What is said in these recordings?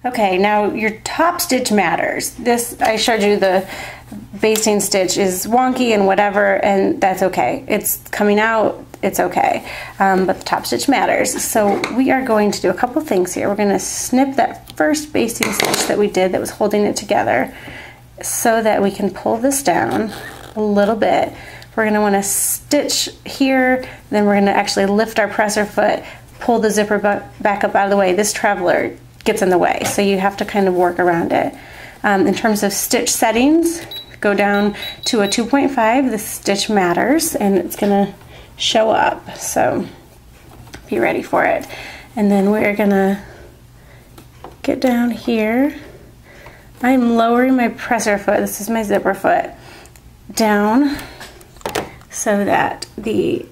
Okay, now your top stitch matters. This, I showed you the basting stitch is wonky and whatever, and that's okay. It's coming out, it's okay. But the top stitch matters. So we are going to do a couple things here. We're going to snip that first basting stitch that we did that was holding it together so that we can pull this down a little bit. We're going to want to stitch here, then we're going to actually lift our presser foot, pull the zipper back up out of the way. This traveler gets in the way, so you have to kind of work around it. In terms of stitch settings, go down to a 2.5. The stitch matters, and it's gonna show up, so be ready for it. And then we're gonna get down here. I'm lowering my presser foot, this is my zipper foot, down so that the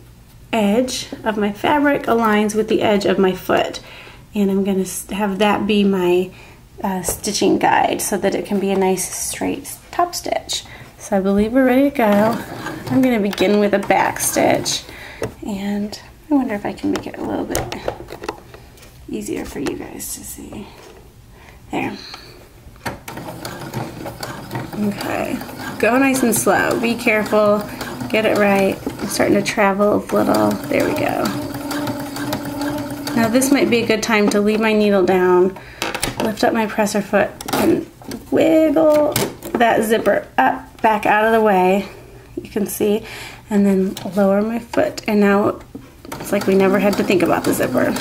edge of my fabric aligns with the edge of my foot. And I'm going to have that be my stitching guide so that it can be a nice straight top stitch. So I believe we're ready to go. I'm going to begin with a back stitch, and I wonder if I can make it a little bit easier for you guys to see. There. Okay, go nice and slow. Be careful, get it right. I'm starting to travel a little. There we go. Now this might be a good time to leave my needle down, lift up my presser foot, and wiggle that zipper up, back out of the way, you can see, and then lower my foot. And now it's like we never had to think about the zipper.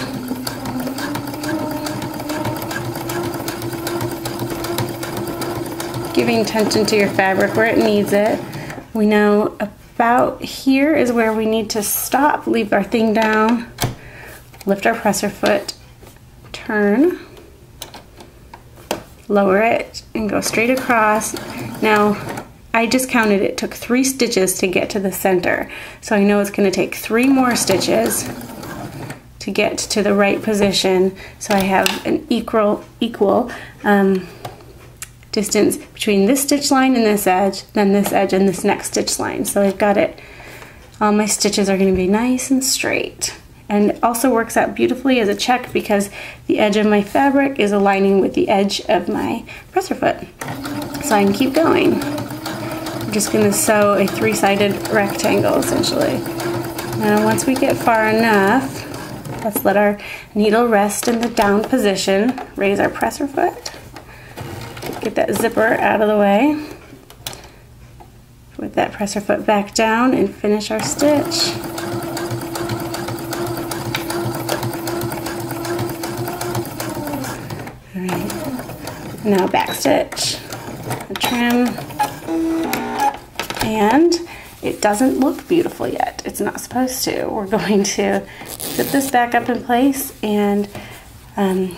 Giving attention to your fabric where it needs it. We know about here is where we need to stop, leave our thing down. Lift our presser foot, turn, lower it, and go straight across. Now, I just counted it took 3 stitches to get to the center. So I know it's going to take 3 more stitches to get to the right position. So I have an equal distance between this stitch line and this edge, then this edge and this next stitch line. So I've got it, all my stitches are going to be nice and straight. And it also works out beautifully as a check because the edge of my fabric is aligning with the edge of my presser foot. So I can keep going. I'm just going to sew a 3-sided rectangle essentially. Now once we get far enough, let's let our needle rest in the down position, raise our presser foot, get that zipper out of the way, put that presser foot back down and finish our stitch. Now back stitch, trim, and it doesn't look beautiful yet. It's not supposed to. We're going to zip this back up in place and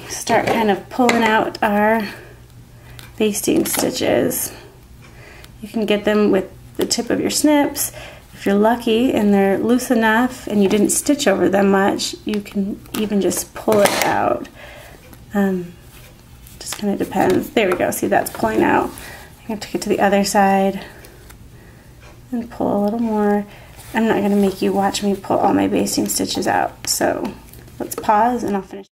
start kind of pulling out our basting stitches. You can get them with the tip of your snips. If you're lucky and they're loose enough and you didn't stitch over them much, you can even just pull it out. Just kind of depends. There we go. See, that's pulling out. I have to get to the other side and pull a little more. I'm not going to make you watch me pull all my basting stitches out. So let's pause and I'll finish.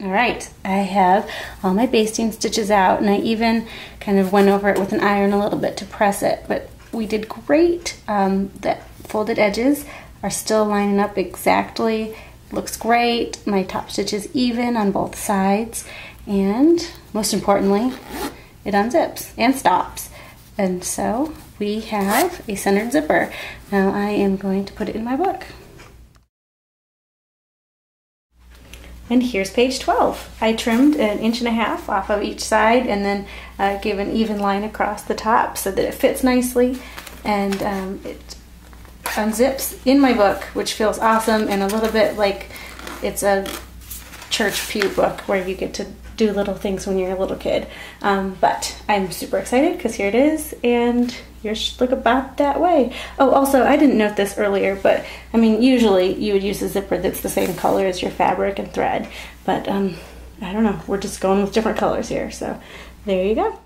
All right, I have all my basting stitches out, and I even kind of went over it with an iron a little bit to press it, but we did great. The folded edges are still lining up exactly. Looks great. My top stitch is even on both sides, and most importantly, it unzips and stops. And so we have a centered zipper. Now I am going to put it in my book. And here's page 12. I trimmed 1.5 inches off of each side and then gave an even line across the top so that it fits nicely, and it unzips in my book, which feels awesome and a little bit like it's a church pew book where you get to do little things when you're a little kid. But I'm super excited because here it is, and yours should look about that way. Oh, also, I didn't note this earlier, but I mean, usually you would use a zipper that's the same color as your fabric and thread, but I don't know, we're just going with different colors here, so there you go.